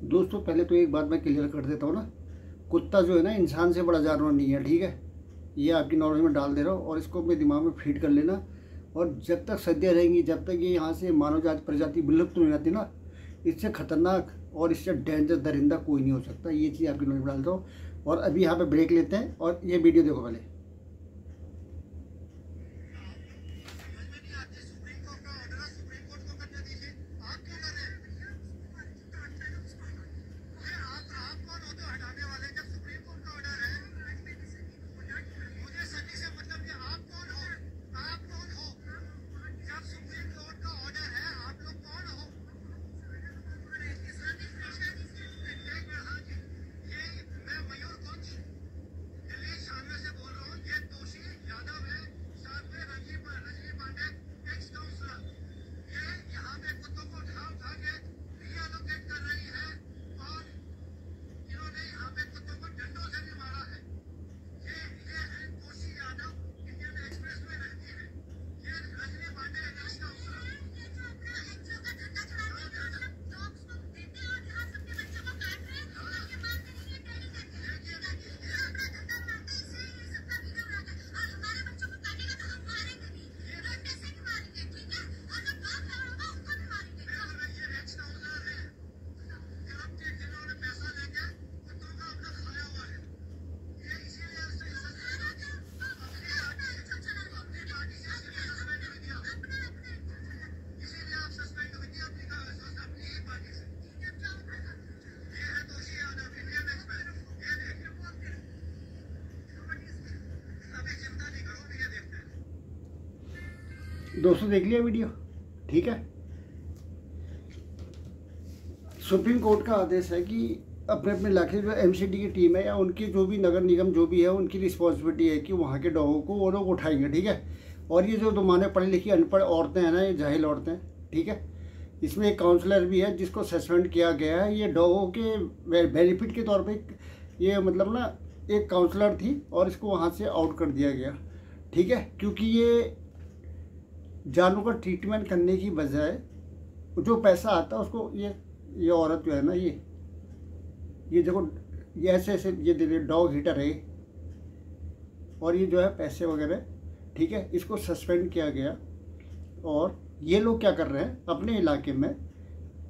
दोस्तों पहले तो एक बात मैं क्लियर कर देता हूँ ना, कुत्ता जो है ना इंसान से बड़ा जानवर नहीं है, ठीक है। ये आपकी नॉलेज में डाल दे रहा हूँ और इसको अपने दिमाग में फीड कर लेना। और जब तक सदियाँ रहेंगी, जब तक ये यहाँ से मानव जाति प्रजाति विलुप्त नहीं जाती ना, इससे खतरनाक और इससे डेंजर दरिंदा कोई नहीं हो सकता। ये चीज़ आपकी नॉलेज में डालता हूँ। और अभी यहाँ पे ब्रेक लेते हैं और ये वीडियो देखो पहले। दोस्तों देख लिया वीडियो, ठीक है। सुप्रीम कोर्ट का आदेश है कि अपने अपने इलाके जो एमसीडी की टीम है या उनकी जो भी नगर निगम जो भी है, उनकी रिस्पॉन्सिबिलिटी है कि वहाँ के डॉगों को वो लोग उठाएंगे, ठीक है। और ये जो दुमाने पढ़ी लिखी अनपढ़ औरतें हैं ना, ये जाहिल औरतें, ठीक है। इसमें एक काउंसलर भी है जिसको सस्पेंड किया गया है। ये डॉगों के बेनिफिट के तौर पर ये मतलब ना एक काउंसलर थी और इसको वहाँ से आउट कर दिया गया, ठीक है। क्योंकि ये जानवरों का ट्रीटमेंट करने की बजाय जो पैसा आता है उसको ये औरत जो है ना, ये देखो, ये ऐसे ऐसे ये दे रहे डॉग हीटर है और ये जो है पैसे वगैरह, ठीक है। इसको सस्पेंड किया गया। और ये लोग क्या कर रहे हैं अपने इलाके में,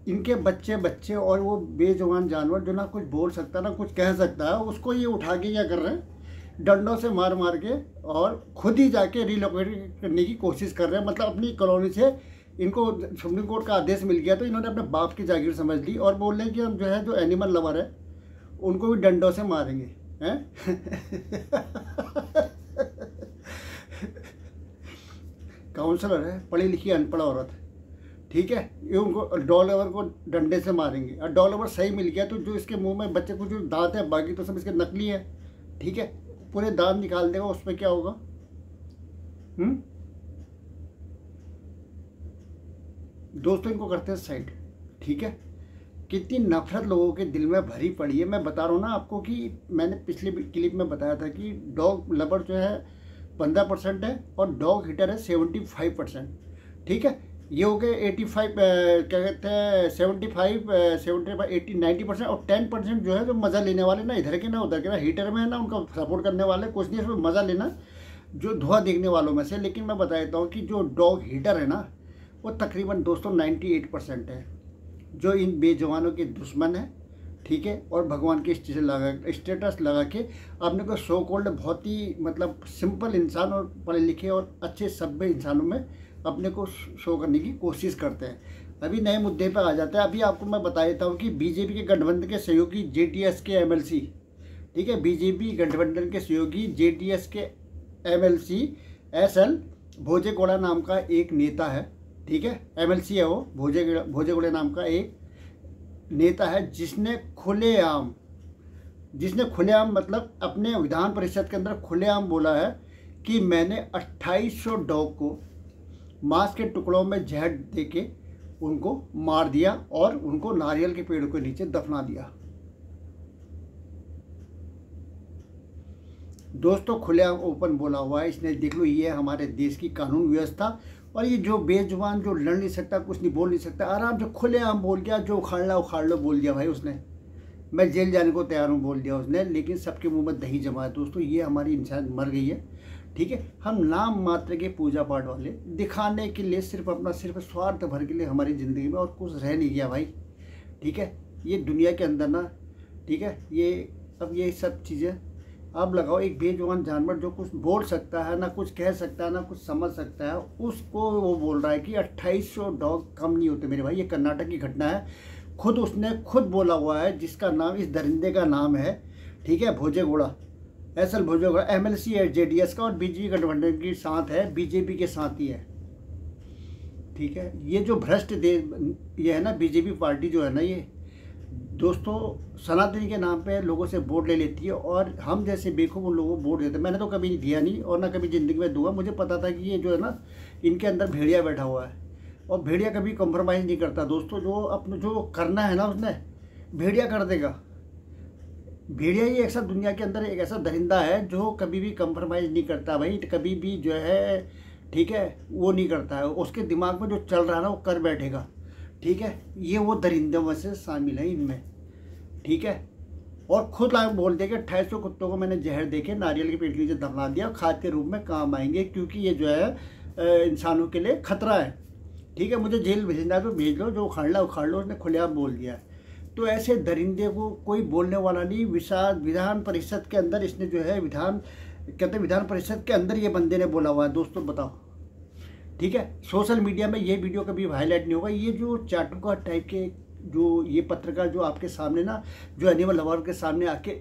इनके बच्चे और वो बेजुबान जानवर जो ना कुछ बोल सकता ना कुछ कह सकता है, उसको ये उठा के क्या कर रहे हैं, डंडों से मार मार के और खुद ही जाके रिलोकेट करने की कोशिश कर रहे हैं। मतलब अपनी कॉलोनी से इनको सुप्रीम कोर्ट का आदेश मिल गया तो इन्होंने अपने बाप की जागीर समझ ली और बोल रहे हैं कि हम जो है जो एनिमल लवर है उनको भी डंडों से मारेंगे, हैं। काउंसलर है, पढ़ी लिखी अनपढ़ औरत, ठीक है। ये उनको डॉग लवर को डंडे से मारेंगे। और डॉग लवर सही मिल गया तो जो इसके मुंह में बच्चे को जो दांत है, बाकी तो सब इसके नकली है, ठीक है। पूरे दांत निकाल देगा, उसमें क्या होगा? दोस्तों इनको करते हैं साइड, ठीक है। कितनी नफरत लोगों के दिल में भरी पड़ी है। मैं बता रहा हूँ ना आपको कि मैंने पिछले क्लिप में बताया था कि डॉग लवर जो है 15% है और डॉग हिटर है 75%, ठीक है। ये हो गए 85 क्या कहते हैं 75 75 80 90% और 10% जो है जो मज़ा लेने वाले ना इधर के ना उधर के ना, हीटर में है ना उनका सपोर्ट करने वाले, कुछ नहीं इसमें मज़ा लेना जो धुआं देखने वालों में से। लेकिन मैं बता देता हूँ कि जो डॉग हीटर है ना वो तकरीबन दोस्तों 98% है जो इन बेजवानों के दुश्मन है, ठीक है। और भगवान के स्टेटस लगा के अपने को सो कॉल्ड बहुत ही मतलब सिंपल इंसान और पढ़े लिखे और अच्छे सभ्य इंसानों में अपने को शो करने की कोशिश करते हैं। अभी नए मुद्दे पर आ जाता है। अभी आपको मैं बता देता हूँ कि बीजेपी के गठबंधन के सहयोगी जेटीएस के एमएलसी, ठीक है, बीजेपी गठबंधन के सहयोगी जेटीएस के एमएलसी एसएल भोजेगौड़ा नाम का एक नेता है, ठीक है। एमएलसी है वो, भोजेगौड़ा नाम का एक नेता है जिसने खुलेआम मतलब अपने विधान परिषद के अंदर खुलेआम बोला है कि मैंने 2800 डॉग को मांस के टुकड़ों में जहर देके उनको मार दिया और उनको नारियल के पेड़ के नीचे दफना दिया। दोस्तों खुलेआम ओपन बोला हुआ है इसने। देख लो, ये हमारे देश की कानून व्यवस्था और ये जो बेजुबान, जो लड़ नहीं सकता, कुछ नहीं बोल नहीं सकता, आराम से खुलेआम बोल गया, जो उखाड़ लो बोल दिया भाई उसने, मैं जेल जाने को तैयार हूँ बोल दिया उसने। लेकिन सबके मुंह में दही जमा है दोस्तों, ये हमारी इंसान मर गई है। ठीक है, हम नाम मात्र के पूजा पाठ वाले, दिखाने के लिए, सिर्फ अपना सिर्फ स्वार्थ भर के लिए हमारी ज़िंदगी में और कुछ रह नहीं गया भाई। ठीक है, ये दुनिया के अंदर ना, ठीक है, ये अब ये सब चीज़ें अब लगाओ। एक बेजुबान जानवर जो कुछ बोल सकता है, ना कुछ कह सकता है, ना कुछ समझ सकता है, उसको वो बोल रहा है कि 2800 डॉग कम नहीं होते मेरे भाई। ये कर्नाटक की घटना है, उसने खुद बोला हुआ है, जिसका नाम, इस दरिंदे का नाम है, ठीक है, भोजेगौड़ा, एसएल भोजेगौड़ा, एमएलसी है जेडीएस का और बीजेपी गठबंधन के साथ है, बीजेपी के साथ ही है। ठीक है, ये जो भ्रष्ट ये है ना बीजेपी पार्टी जो है ना, ये दोस्तों सनातनी के नाम पे लोगों से वोट ले लेती है, और हम जैसे बेवकूफ़ उन लोगों को वोट देते हैं। मैंने तो कभी दिया नहीं और ना कभी ज़िंदगी में दूंगा। मुझे पता था कि ये जो है ना, इनके अंदर भेड़िया बैठा हुआ है, और भेड़िया कभी कॉम्प्रोमाइज़ नहीं करता दोस्तों। जो अपने जो करना है ना उसने, भेड़िया कर देगा। भेड़िया ही ऐसा दुनिया के अंदर एक ऐसा दरिंदा है जो कभी भी कॉम्प्रोमाइज़ नहीं करता भाई, कभी भी जो है, ठीक है, वो नहीं करता है। उसके दिमाग में जो चल रहा है ना वो कर बैठेगा। ठीक है, ये वो दरिंदों में से शामिल है इनमें। ठीक है, और खुद आगे बोल दिया कि 2800 कुत्तों को मैंने जहर देके नारियल के पेड़ के नीचे दफना दिया, खाद के रूप में काम आएंगे, क्योंकि ये जो है इंसानों के लिए खतरा है। ठीक है, मुझे जेल भेजना है तो भेज लो, जो उखाड़ लो, उसने खुलेआम बोल दिया है। तो ऐसे दरिंदे को कोई बोलने वाला नहीं। विधान परिषद के अंदर इसने जो है, विधान परिषद के अंदर ये बंदे ने बोला हुआ है दोस्तों, बताओ। ठीक है, सोशल मीडिया में ये वीडियो कभी हाईलाइट नहीं होगा। ये जो चाटुका टाइप के जो ये पत्रकार जो आपके सामने ना, जो एनिमल लवर के सामने आके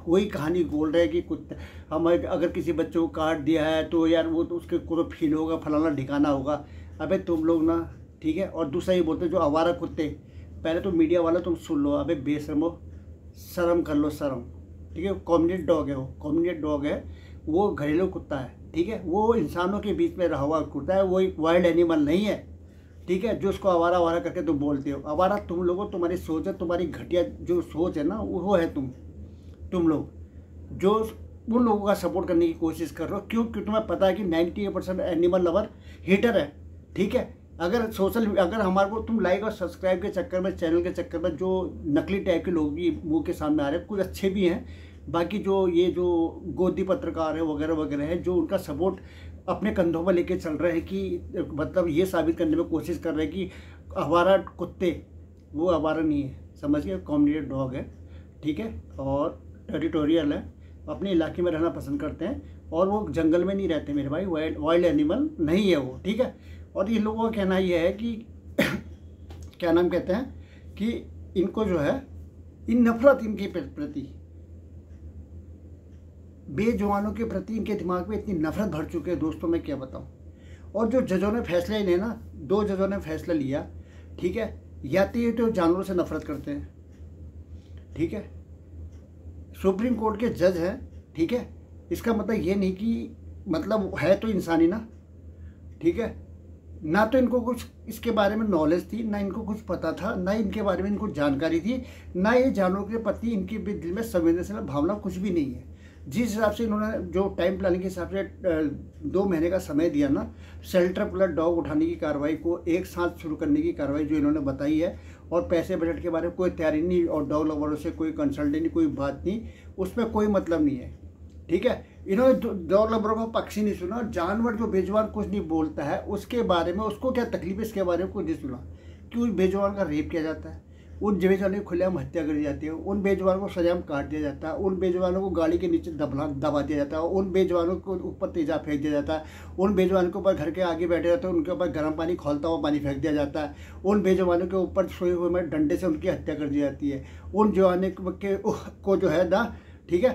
कोई कहानी बोल रहे हैं कि कुत्ते, हम अगर किसी बच्चे को काट दिया है तो यार वो तो उसके को फील होगा, फलाना ठिकाना होगा। अबे तुम लोग ना, ठीक है, और दूसरा ये बोलते जो आवारा कुत्ते, पहले तो मीडिया वाला तुम सुन लो, अबे बेशर्मो, शर्म कर लो, शर्म। ठीक है, कम्युनिटी डॉग है, वो कम्युनिटी डॉग है, वो घरेलू कुत्ता है। ठीक है, वो इंसानों के बीच में रहा हुआ कुत्ता है, वो एक वाइल्ड एनिमल नहीं है। ठीक है, जो उसको आवारा आवारा करके तुम बोलते हो, आवारा तुम लोगों, तुम्हारी सोच है, तुम्हारी घटिया जो सोच है ना, वो है तुम लोग जो उन लोगों का सपोर्ट करने की कोशिश कर रहे हो। क्योंकि तुम्हें पता है कि 98% एनिमल लवर हेटर है। ठीक है, अगर हमारे को तुम लाइक और सब्सक्राइब के चक्कर में, चैनल के चक्कर में, जो नकली टाइप के लोग भी मुंह के सामने आ रहे हैं, कुछ अच्छे भी हैं, बाकी जो ये जो गोदी पत्रकार है वगैरह वगैरह है, जो उनका सपोर्ट अपने कंधों पर लेके चल रहे हैं, कि मतलब ये साबित करने में कोशिश कर रहे हैं कि आवारा कुत्ते, वो आवारा नहीं है, समझ गए, कम्युनिटी डॉग है। ठीक है, और टेरिटोरियल है, अपने इलाके में रहना पसंद करते हैं, और वो जंगल में नहीं रहते मेरे भाई, वाइल्ड एनिमल नहीं है वो। ठीक है, और ये लोगों का कहना ये है कि क्या नाम कहते हैं कि इनको जो है, इन नफरत इनके प्रति, बेजुबानों के प्रति इनके दिमाग में इतनी नफरत भर चुके हैं दोस्तों, मैं क्या बताऊं। और जो जजों ने फैसला लिए ना, 2 जजों ने फैसला लिया, ठीक है, या तो ये तो जानवरों से नफरत करते हैं। ठीक है, सुप्रीम कोर्ट के जज हैं। ठीक है, इसका मतलब ये नहीं कि मतलब है तो इंसानी ना। ठीक है, ना तो इनको कुछ इसके बारे में नॉलेज थी, ना इनको कुछ पता था, ना इनके बारे में इनको जानकारी थी, ना ये जानवरों के प्रति इनके दिल में संवेदनशील भावना कुछ भी नहीं है। जिस हिसाब से इन्होंने जो टाइम प्लानिंग के हिसाब से 2 महीने का समय दिया ना, शेल्टर प्लस डॉग उठाने की कार्रवाई को एक साथ शुरू करने की कार्रवाई जो इन्होंने बताई है, और पैसे बजट के बारे में कोई तैयारी नहीं, और डॉग लवर्स से कोई कंसल्ट नहीं, कोई बात नहीं, उसमें कोई मतलब नहीं है। ठीक है, इन्होंने डॉग लवर्स का पक्ष ही नहीं सुना। जानवर जो बेजुबान कुछ नहीं बोलता है उसके बारे में, उसको क्या तकलीफ है इसके बारे में कुछ नहीं सुना। क्यों बेजुबान का रेप किया जाता है, उन बेजुबानों की खुलेआम हत्या करी जाती है, उन बेजुबानों को सरेआम काट दिया जाता है, उन बेजुबानों को गाड़ी के नीचे दबा दिया जाता है, उन बेजुबानों को ऊपर तेजाब फेंक दिया जाता है, उन बेजुबानों के ऊपर घर के आगे बैठे रहते हैं उनके ऊपर गर्म पानी, खौलता हुआ पानी फेंक दिया जाता है, उन बेजुबानों के ऊपर सोए हुए में डंडे से उनकी हत्या कर दी जाती है, उन जवानों को जो है ना, ठीक है,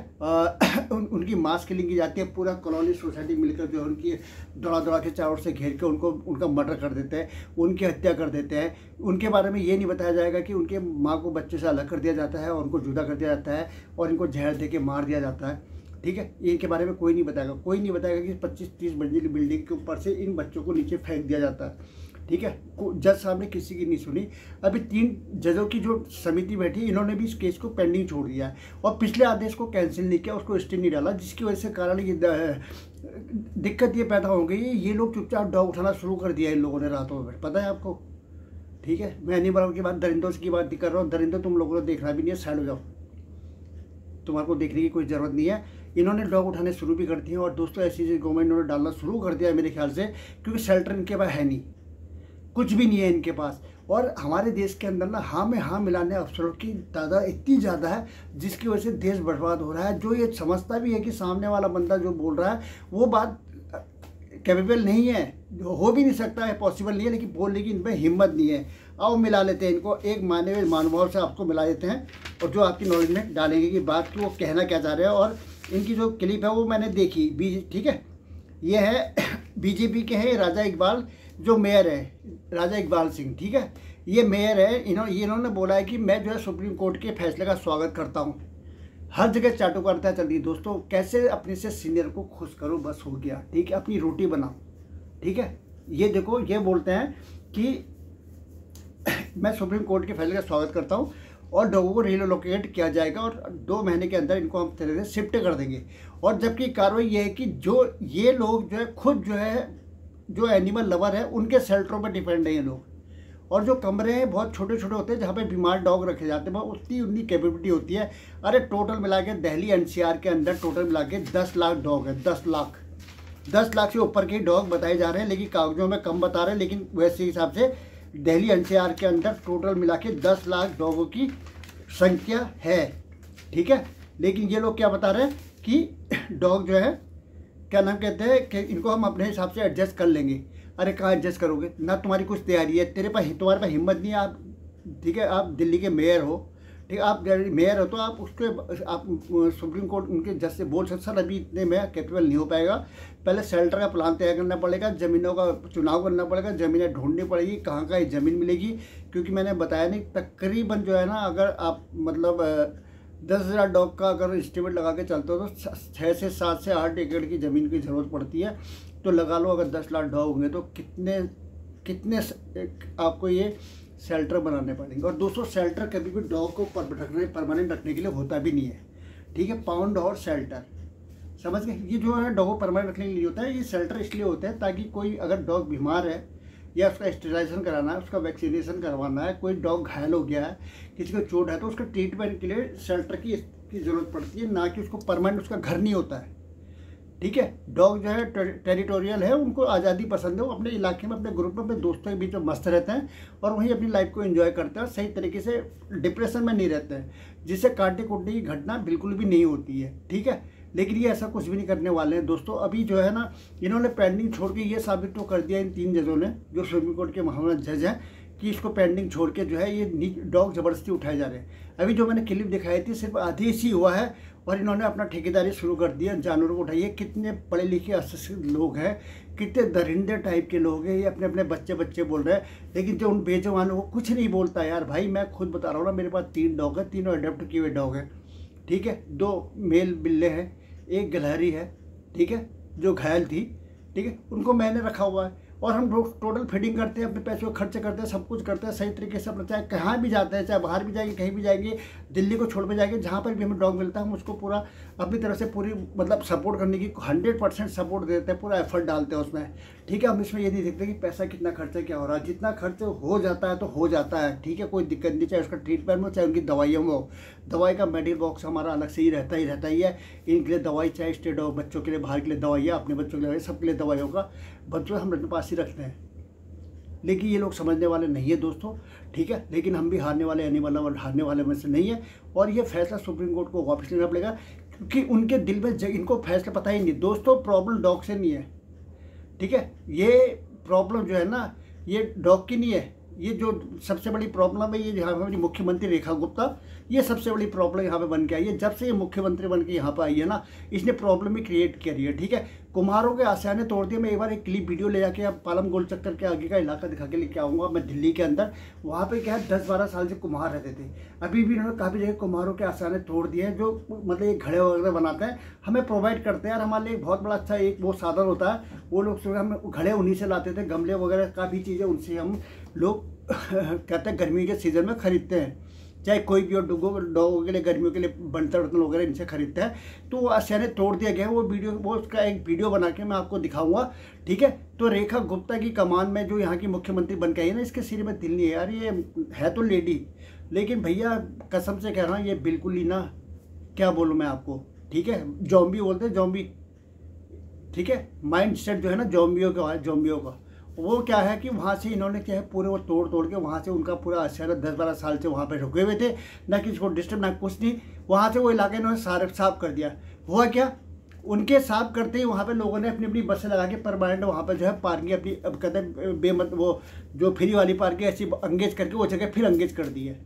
उनकी मास किलिंग की जाती है। पूरा कॉलोनी सोसाइटी मिलकर जो है उनकी दौड़ा के चारों से घेर के उनका मर्डर कर देते हैं, उनकी हत्या कर देते हैं। उनके बारे में ये नहीं बताया जाएगा कि उनके माँ को बच्चे से अलग कर दिया जाता है और उनको जुदा कर दिया जाता है और इनको जहर दे के मार दिया जाता है। ठीक है, इनके बारे में कोई नहीं बताएगा कि 25-30 मंजिल बिल्डिंग के ऊपर से इन बच्चों को नीचे फेंक दिया जाता है। ठीक है, जज साहब ने किसी की नहीं सुनी। अभी 3 जजों की जो समिति बैठी, इन्होंने भी इस केस को पेंडिंग छोड़ दिया है और पिछले आदेश को कैंसिल नहीं किया, उसको स्टे नहीं डाला, जिसकी वजह से कारण ये दिक्कत ये पैदा हो गई। ये लोग चुपचाप डॉग उठाना शुरू कर दिया इन लोगों ने रातों में, पता है आपको। ठीक है, मैं एनिमल की बात, दरिंदों की बात नहीं कर रहा हूँ। दरिंदों तुम लोगों को देखना भी नहीं है, साइड हो जाओ, तुम्हारे को देखने की कोई ज़रूरत नहीं है। इन्होंने डॉग उठाने शुरू भी कर दिए और दोस्तों ऐसी चीज़ गवर्नमेंट ने डालना शुरू कर दिया है मेरे ख्याल से, क्योंकि शेल्टर इनके पास है नहीं, कुछ भी नहीं है इनके पास। और हमारे देश के अंदर ना हाँ में हाँ मिलाने अफसरों की तादाद इतनी ज़्यादा है, जिसकी वजह से देश बर्बाद हो रहा है। जो ये समझता भी है कि सामने वाला बंदा जो बोल रहा है वो बात कैपेबल नहीं है, हो भी नहीं सकता है, पॉसिबल नहीं है, लेकिन बोलने की इनमें हिम्मत नहीं है। आओ मिला लेते हैं इनको, एक मानवीय मानभाव से आपको मिला देते हैं और जो आपकी नॉलेज में डालेंगे कि बात की वो कहना क्या चाह रहे हैं। और इनकी जो क्लिप है वो मैंने देखी, ठीक है, ये है बीजेपी के हैं राजा इकबाल, जो मेयर है राजा इकबाल सिंह, ठीक है, ये मेयर है। इन्होंने बोला है कि मैं जो है सुप्रीम कोर्ट के फैसले का स्वागत करता हूँ। हर जगह चाटुकारिता चल रही है दोस्तों, कैसे अपने से सीनियर को खुश करो, बस हो गया, ठीक है, अपनी रोटी बनाओ, ठीक है। ये देखो, ये बोलते हैं कि मैं सुप्रीम कोर्ट के फैसले का स्वागत करता हूँ और डॉगों को रिलोकेट किया जाएगा और 2 महीने के अंदर इनको हम तरह से शिफ्ट कर देंगे। और जबकि कार्रवाई ये है कि जो ये लोग जो है खुद जो एनिमल लवर है उनके शेल्टरों पर डिपेंड है ये लोग, और जो कमरे हैं बहुत छोटे छोटे होते हैं जहाँ पे बीमार डॉग रखे जाते हैं, उतनी कैपेबिलिटी होती है। अरे टोटल मिला के दिल्ली NCR के अंदर टोटल मिला के 10 लाख डॉग है, 10 लाख से ऊपर के डॉग बताए जा रहे हैं, लेकिन कागजों में कम बता रहे हैं, लेकिन वैसे हिसाब से दिल्ली NCR के अंदर टोटल मिला के 10 लाख डॉगों की संख्या है, ठीक है। लेकिन ये लोग क्या बता रहे हैं कि डॉग जो है क्या नाम कहते हैं कि इनको हम अपने हिसाब से एडजस्ट कर लेंगे। अरे कहाँ एडजस्ट करोगे, ना तुम्हारी कुछ तैयारी है, तुम्हारे पास हिम्मत नहीं है। आप ठीक है, आप दिल्ली के मेयर हो, ठीक है, आप मेयर हो तो आप आप सुप्रीम कोर्ट उनके जज से बोल सकते सर अभी इतने में कैपेबल नहीं हो पाएगा, पहले शेल्टर का प्लान तैयार करना पड़ेगा, ज़मीनों का चुनाव करना पड़ेगा, ज़मीनें ढूंढनी पड़ेगी, कहाँ का ये ज़मीन मिलेगी। क्योंकि मैंने बताया नहीं, तकरीबन जो है ना, अगर आप मतलब 10,000 डॉग का अगर एस्टिमेट लगा के चलते हो तो 6 से 7 से 8 एकड़ की ज़मीन की ज़रूरत पड़ती है। तो लगा लो अगर 10 लाख डॉग होंगे तो कितने आपको ये शेल्टर बनाने पड़ेंगे। और दोस्तों शेल्टर कभी भी डॉग को परमानेंट रखने के लिए होता भी नहीं है, ठीक है। पाउंड और शेल्टर, समझ गए, ये जो है डॉग को परमानेंट रखने के लिए होता है। ये शेल्टर इसलिए होता है ताकि कोई अगर डॉग बीमार है या उसका स्टेरिलाइजेशन कराना है, उसका वैक्सीनेशन करवाना है, कोई डॉग घायल हो गया है, किसी को चोट है, तो उसके ट्रीटमेंट के लिए शेल्टर की ज़रूरत पड़ती है, ना कि उसको परमानेंट उसका घर नहीं होता है, ठीक है। डॉग जो है टेरिटोरियल है, उनको आज़ादी पसंद है, वो अपने इलाके में अपने ग्रुप में अपने दोस्तों के बीच में मस्त रहते हैं और वहीं अपनी लाइफ को एंजॉय करते हैं, सही तरीके से डिप्रेशन में नहीं रहते हैं, जिससे काटने कूटने की घटना बिल्कुल भी नहीं होती है, ठीक है। लेकिन ये ऐसा कुछ भी नहीं करने वाले हैं दोस्तों। अभी जो है ना, इन्होंने पेंडिंग छोड़ के ये साबित तो कर दिया इन 3 जजों ने, जो सुप्रीम कोर्ट के महामना जज हैं, कि इसको पेंडिंग छोड़ के जो है ये डॉग ज़बरदस्ती उठाए जा रहे हैं। अभी जो मैंने क्लिप दिखाई थी सिर्फ आधी सी हुआ है और इन्होंने अपना ठेकेदारी शुरू कर दिया, जानवरों को उठाइए। कितने पढ़े लिखे अशिक्षित लोग हैं, कितने दरिंदे टाइप के लोग हैं, ये अपने अपने बच्चे बोल रहे हैं, लेकिन जो उन बेजुबानों को कुछ नहीं बोलता यार। भाई मैं खुद बता रहा हूँ ना, मेरे पास 3 डॉग है, तीनों अडॉप्ट किए हुए डॉग हैं, ठीक है। 2 मेल बिल्ले हैं, एक गिलहरी है, ठीक है, जो घायल थी, ठीक है, उनको मैंने रखा हुआ है। और हम लोग टोटल फीडिंग करते हैं, अपने पैसे को खर्च करते हैं, सब कुछ करते हैं सही तरीके से अपना, चाहे कहाँ भी जाते हैं, चाहे बाहर भी जाएंगे, कहीं भी जाएंगे, दिल्ली को छोड़ के जाएंगे, जहाँ पर भी हमें डॉग मिलता है हम उसको पूरा अपनी तरफ से पूरी मतलब सपोर्ट करने की 100% सपोर्ट देते हैं, पूरा एफर्ट डालते हैं उसमें, ठीक है। हम इसमें ये नहीं देखते कि पैसा कितना खर्चा क्या हो रहा है, जितना खर्च हो जाता है तो हो जाता है, ठीक है, कोई दिक्कत नहीं, चाहे उसका ट्रीटमेंट में हो, चाहे उनकी दवाइयों में हो। दवाई का मेडिकल बॉक्स हमारा अलग से ही रहता ही है, इनके लिए दवाई, चाहे स्टेट हो, बच्चों के लिए बाहर के लिए दवाई है, अपने बच्चों के लिए, सबके लिए दवाई होगा, बच्चों हम अपने पास ही रखते हैं। लेकिन ये लोग समझने वाले नहीं है दोस्तों, ठीक है। लेकिन हम भी हारने वाले एनिमल और हारने वाले में से नहीं है, और ये फैसला सुप्रीम कोर्ट को वापस लेना पड़ेगा, क्योंकि उनके दिल में इनको फैसला पता ही नहीं दोस्तों। प्रॉब्लम डॉग से नहीं है, ठीक है, ये प्रॉब्लम जो है ना, ये डॉग की नहीं है, ये जो सबसे बड़ी प्रॉब्लम है, ये यहाँ पर हमारी मुख्यमंत्री रेखा गुप्ता, ये सबसे बड़ी प्रॉब्लम यहाँ पे बन के आई है। जब से ये मुख्यमंत्री बन के यहाँ पर आई है ना, इसने प्रॉब्लम ही क्रिएट करी है। ठीक है, कुम्हारों के आशियाने तोड़ दिए। मैं एक बार एक क्लिप वीडियो ले जाके अब पालम गोल चक्कर के आगे का इलाका दिखा के लेके आऊँगा मैं दिल्ली के अंदर। वहाँ पे क्या है, 10-12 साल से कुम्हार रहते थे, अभी भी उन्होंने काफ़ी जगह कुम्हारों के आशियाने तोड़ दिए हैं, जो मतलब ये घड़े वगैरह बनाते हैं, हमें प्रोवाइड करते हैं यार। हमारे लिए एक बहुत बड़ा अच्छा एक वो साधन होता है। वो लोग सुबह हम घड़े उन्हीं से लाते थे, गमले वगैरह काफ़ी चीज़ें उनसे हम लोग कहते हैं गर्मी के सीज़न में ख़रीदते हैं, चाहे कोई भी और डॉगों के लिए गर्मियों के लिए बर्तन वगैरह इनसे खरीदते हैं। तो वो आशियाने तोड़ दिया गया है। वो वीडियो, वो उसका एक वीडियो बना के मैं आपको दिखाऊंगा। ठीक है, तो रेखा गुप्ता की कमान में जो यहाँ की मुख्यमंत्री बन के आई है ना, इसके सिर में दिल नहीं है यार। ये है तो लेडी, लेकिन भैया कसम से कह रहा हूँ ये बिल्कुल ही ना, क्या बोलूँ मैं आपको। ठीक है, जॉम्बी बोलते हैं, जॉम्बी। ठीक है, माइंड सेट जो है ना जॉम्बियों का है, जॉम्बियों का। वो क्या है कि वहाँ से इन्होंने क्या है पूरे वो तोड़ के वहाँ से उनका पूरा आशियाना 10-12 साल से वहाँ पे रुके हुए थे, ना किसी को डिस्टर्ब ना कुछ नहीं। वहाँ से वो इलाके इन्होंने सारे साफ कर दिया। हुआ क्या, उनके साफ करते ही वहाँ पे लोगों ने अपनी अपनी बसें लगा के परमानेंट वहाँ पे जो है पार्किंग अपनी, अब कहते हैं बेमत वो जो फ्री वाली पार्किंग ऐसी अंगेज करके वो जगह फिर अंगेज कर दी है।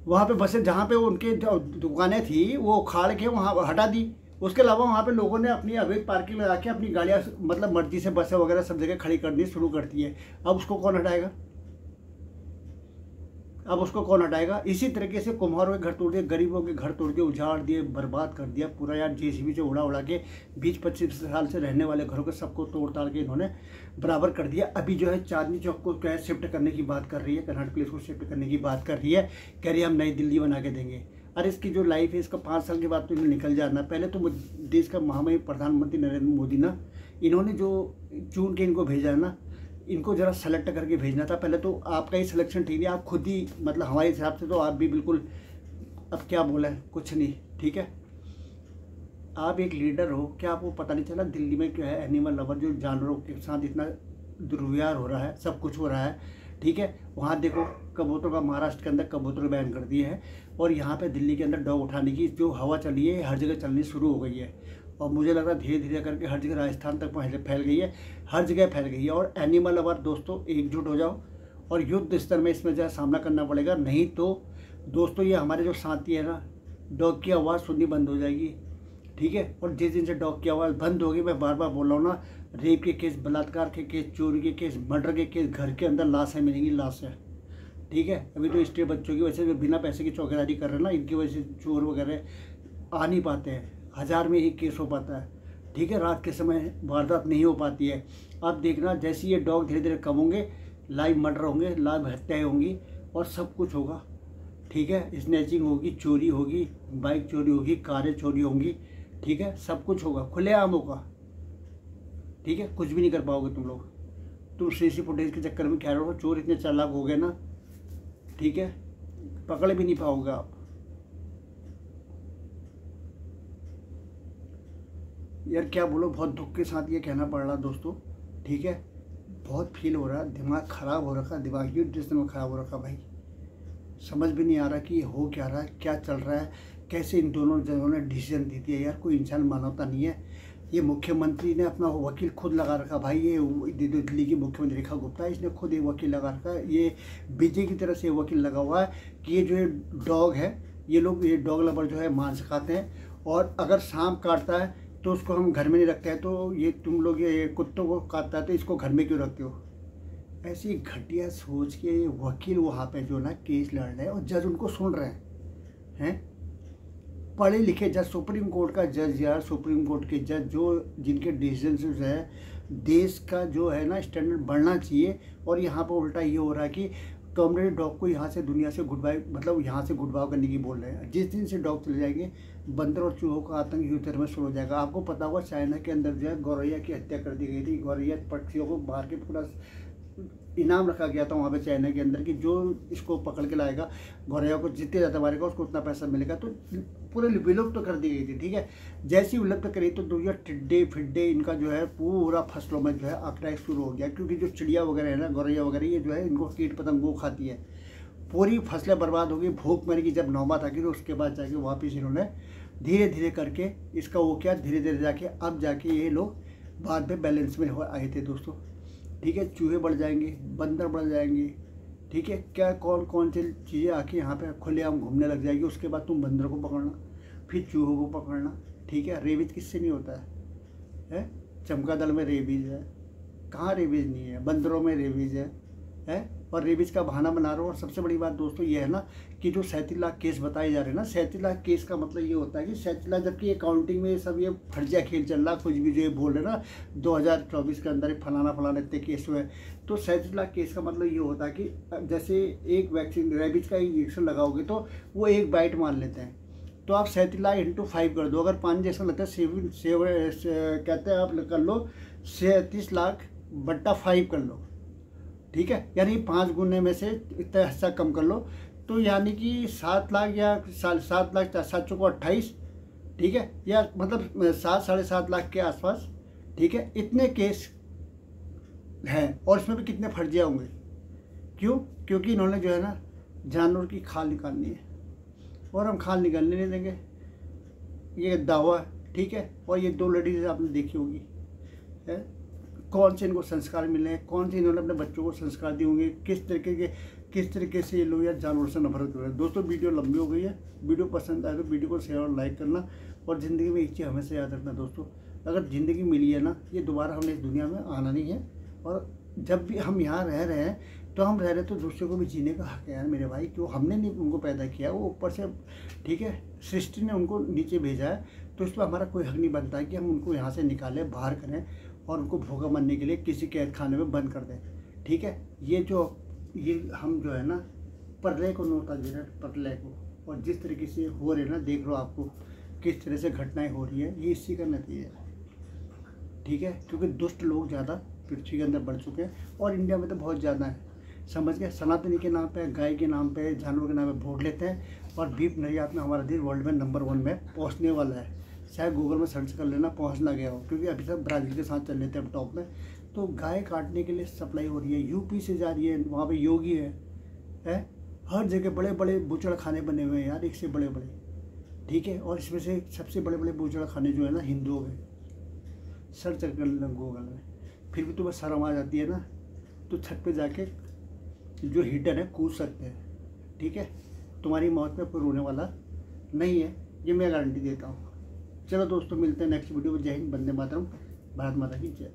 वहाँ पे बसें जहाँ पे उनके दुकानें थी वो उखाड़ के वहाँ हटा दी। उसके अलावा वहाँ पे लोगों ने अपनी अवैध पार्किंग लगा के अपनी गाड़ियाँ मतलब मर्जी से बसें वगैरह सब जगह खड़ी करनी शुरू कर दी है। अब उसको कौन हटाएगा, अब उसको कौन हटाएगा। इसी तरीके से कुम्हारों के घर तोड़ दिए, गरीबों के घर तोड़ दिए, उजाड़ दिए, बर्बाद कर दिया पूरा यार। जेसीबी से उड़ा के 20-25 साल से रहने वाले घरों के सबको तोड़ ताड़ के इन्होंने बराबर कर दिया। अभी जो है चांदनी चौक को क्या है शिफ्ट करने की बात कर रही है, कर्नाटक पुलिस को शिफ्ट करने की बात कर रही है, कह रही है हम नई दिल्ली बना के देंगे। अरे इसकी जो लाइफ है इसका 5 साल के बाद तो इन्हें निकल जाना। पहले तो देश का महामहिम प्रधानमंत्री नरेंद्र मोदी ना, इन्होंने जो चुन के इनको भेजा है ना, इनको ज़रा सेलेक्ट करके भेजना था। पहले तो आपका ही सिलेक्शन ठीक नहीं, आप खुद ही मतलब हमारे हिसाब से तो आप भी बिल्कुल, अब क्या बोला है, कुछ नहीं। ठीक है, आप एक लीडर हो, क्या आपको पता नहीं चला दिल्ली में क्या है एनिमल लवर, जो जानवरों के साथ इतना दुर्व्यवहार हो रहा है, सब कुछ हो रहा है। ठीक है, वहाँ देखो कबूतरों का, महाराष्ट्र के अंदर कबूतर बैन कर दिए हैं, और यहाँ पे दिल्ली के अंदर डॉग उठाने की जो हवा चली है हर जगह चलनी शुरू हो गई है। और मुझे लग रहा है धीरे धीरे करके हर जगह राजस्थान तक फैल गई है, हर जगह फैल गई है। और एनिमल लवर दोस्तों एकजुट हो जाओ और युद्ध स्तर में इसमें जो सामना करना पड़ेगा, नहीं तो दोस्तों ये हमारे जो साथी है ना, डॉग की आवाज़ सुननी बंद हो जाएगी। ठीक है, और जिस दिन से डॉग की आवाज़ बंद होगी, मैं बार बार बोल रहा हूँ ना, रेप के केस, बलात्कार के केस, चोरी के केस, मर्डर के केस, घर के अंदर लाशें मिलेंगी, लाशें। ठीक है, अभी तो स्टे बच्चों की वजह से जो बिना पैसे की चौकीदारी कर रहे हैं ना, इनकी वजह से चोर वगैरह आ नहीं पाते हैं, 1000 में 1 केस हो पाता है। ठीक है, रात के समय वारदात नहीं हो पाती है। अब देखना जैसे ये डॉग धीरे धीरे कम होंगे, लाइव मर्डर होंगे, लाइव हत्याएँ होंगी और सब कुछ होगा। ठीक है, स्नैचिंग होगी, चोरी होगी, बाइक चोरी होगी, कारें चोरी होंगी। ठीक है, सब कुछ होगा, खुलेआम होगा। ठीक है, कुछ भी नहीं कर पाओगे तुम लोग। तुम सीसी फुटेज के चक्कर में क्या रहो, चोर इतने चालाक हो गए ना, ठीक है, पकड़ भी नहीं पाओगे आप। यार क्या बोलो, बहुत दुख के साथ ये कहना पड़ रहा दोस्तों। ठीक है, बहुत फील हो रहा है, दिमाग ख़राब हो रखा, दिमाग युद्ध जिस में ख़राब हो रखा भाई। समझ भी नहीं आ रहा कि हो क्या रहा है, क्या चल रहा है, कैसे इन दोनों जनों ने डिसीजन दी थी। यार कोई इंसान मानवता नहीं है। ये मुख्यमंत्री ने अपना वकील खुद लगा रखा भाई, ये दिल्ली की मुख्यमंत्री रेखा गुप्ता, इसने खुद एक वकील लगा रखा है। ये बीजे की तरह से वकील लगा हुआ है कि ये जो है डॉग है, ये लोग ये डॉग लवर जो है मांस खाते हैं, और अगर सांप काटता है तो उसको हम घर में नहीं रखते हैं, तो ये तुम लोग ये कुत्तों को काटता है तो इसको घर में क्यों रखते हो। ऐसी घटिया सोच के वकील वहाँ पे जो ना केस लड़ रहे हैं, और जज उनको सुन रहे हैं। पढ़े लिखे जज, सुप्रीम कोर्ट का जज यार, सुप्रीम कोर्ट के जज जो जिनके डिसीजन जो है देश का जो है ना स्टैंडर्ड बढ़ना चाहिए, और यहाँ पर उल्टा ये हो रहा है कि कॉमरेड डॉग को यहाँ से दुनिया से गुड बाय, मतलब यहाँ से गुड बाय करने की बोल रहे हैं। जिस दिन से डॉग चले जाएंगे, बंदर और चूहों का आतंक यूथर में शुरू हो जाएगा। आपको पता होगा चाइना के अंदर जो है गौरैया की हत्या कर दी गई थी। गौरैया पक्षियों को बाहर के पूरा इनाम रखा गया था वहाँ पे चाइना के अंदर कि जो इसको पकड़ के लाएगा, गौरैया को जितने ज़्यादा मारेगा उसको उतना पैसा मिलेगा। तो पूरे विलुप्त तो कर दी गई थी। ठीक है, जैसी विलुप्त करी तो दुनिया टिड्डे फिड्डे इनका जो है पूरा फसलों में जो है आंकड़ा शुरू हो गया, क्योंकि जो चिड़िया वगैरह है ना, गौरैया वगैरह, ये जो है इनको कीट पतंगों खाती है। पूरी फसलें बर्बाद होगी, भूख मरेगी। जब नौबत आ गई तो उसके बाद जाके वापस इन्होंने धीरे धीरे करके इसका वो क्या धीरे धीरे जाके अब जाके ये लोग बाद में बैलेंस में आए थे दोस्तों। ठीक है, चूहे बढ़ जाएंगे, बंदर बढ़ जाएंगे, ठीक है, क्या कौन कौन सी चीज़ें आके यहाँ पे खुलेआम घूमने लग जाएगी। उसके बाद तुम बंदर को पकड़ना, फिर चूहों को पकड़ना, ठीक है। रेबीज किससे नहीं होता है? चमगादड़ में रेबीज है, कहाँ रेबीज नहीं है? बंदरों में रेबीज है। और रेबीज का बहाना बना रहा हूँ। और सबसे बड़ी बात दोस्तों ये है ना कि जो 37 लाख केस बताए जा रहे हैं ना, 37 लाख केस का मतलब ये होता है कि 37 लाख, जबकि अकाउंटिंग में सब ये फर्जिया खेल चल रहा, कुछ भी जो ये बोल रहे ना 2024 के अंदर फलाना इतने केस हुए। तो 37 लाख केस का मतलब ये होता है कि जैसे एक वैक्सीन रेबीज का इंजेक्शन लगाओगे तो वो एक बाइट मान लेते हैं। तो आप 37 लाख इंटू 5 कर दो, अगर 5 इंजेक्शन लगता है कहते हैं आप कर लो 37 लाख बट्टा 5 कर लो, ठीक है। यानी 5 गुने में से इतना हिस्सा कम कर लो, तो यानी कि 7 लाख या 7 लाख 7 चौको 28, ठीक है, या मतलब 7-7.5 लाख के आसपास, ठीक है। इतने केस हैं और इसमें भी कितने फर्जिया होंगे। क्यों? क्योंकि इन्होंने जो है ना जानवर की खाल निकालनी है और हम खाल निकालने नहीं देंगे, ये दावा, ठीक है। और ये 2 लेडीज आपने देखी होगी है, कौन से इनको संस्कार मिले हैं, कौन से इन्होंने अपने बच्चों को संस्कार दिए होंगे, किस तरीके से ये लोग यार जानवर से नफरत कर रहे हैं। दोस्तों वीडियो लंबी हो गई है, वीडियो पसंद आए तो वीडियो को शेयर और लाइक करना। और ज़िंदगी में एक चीज़ हमेशा याद रखना दोस्तों, अगर ज़िंदगी मिली है ना, ये दोबारा हमने इस दुनिया में आना नहीं है। और जब भी हम यहाँ रह रहे हैं तो हम रह रहे तो दूसरे को भी जीने का हक है यार मेरे भाई। क्यों? हमने नहीं उनको पैदा किया, वो ऊपर से, ठीक है, सृष्टि ने उनको नीचे भेजा है। तो इस पर हमारा कोई हक नहीं बनता है कि हम उनको यहाँ से निकालें, बाहर करें और उनको भूखा मरने के लिए किसी कैद खाने में बंद कर दें, ठीक है। ये हम जो है ना प्रलय को नोता दे रहे हैं, प्रलय को। और जिस तरीके से हो रहे ना, देख लो आपको किस तरह से घटनाएं हो रही है, ये इसी का नतीजा है, ठीक है। क्योंकि दुष्ट लोग ज़्यादा पृथ्वी के अंदर बढ़ चुके हैं और इंडिया में तो बहुत ज़्यादा है, समझ गए। सनातनी के नाम पे, गाय के नाम पे, जानवर के नाम पे वोट लेते हैं। और बीफ निर्यात में हमारा देश वर्ल्ड में नंबर 1 में पहुंचने वाला है। शायद गूगल में सर्च कर लेना, पहुंच ना गया हो, क्योंकि अभी तक ब्राज़ील के साथ चल लेते हैं टॉप में। तो गाय काटने के लिए सप्लाई हो रही है, यूपी से जा रही है, वहाँ पे योगी है। हर जगह बड़े बड़े बूचड़ खाने बने हुए हैं यार, एक से बड़े बड़े, ठीक है। और इसमें से सबसे बड़े बड़े बूचड़ खाने जो है ना हिंदुओं के, सर्च कर लेना गूगल में। फिर भी तुम्हें शर्म आ जाती है ना, तो छत पे जाके जो हीटर है कूद सकते हैं, ठीक है। तुम्हारी मौत में कोई रोने वाला नहीं है, ये मैं गारंटी देता हूँ। चलो दोस्तों, मिलते हैं नेक्स्ट वीडियो में। जय हिंद, वंदे मातरम, भारत माता की जय।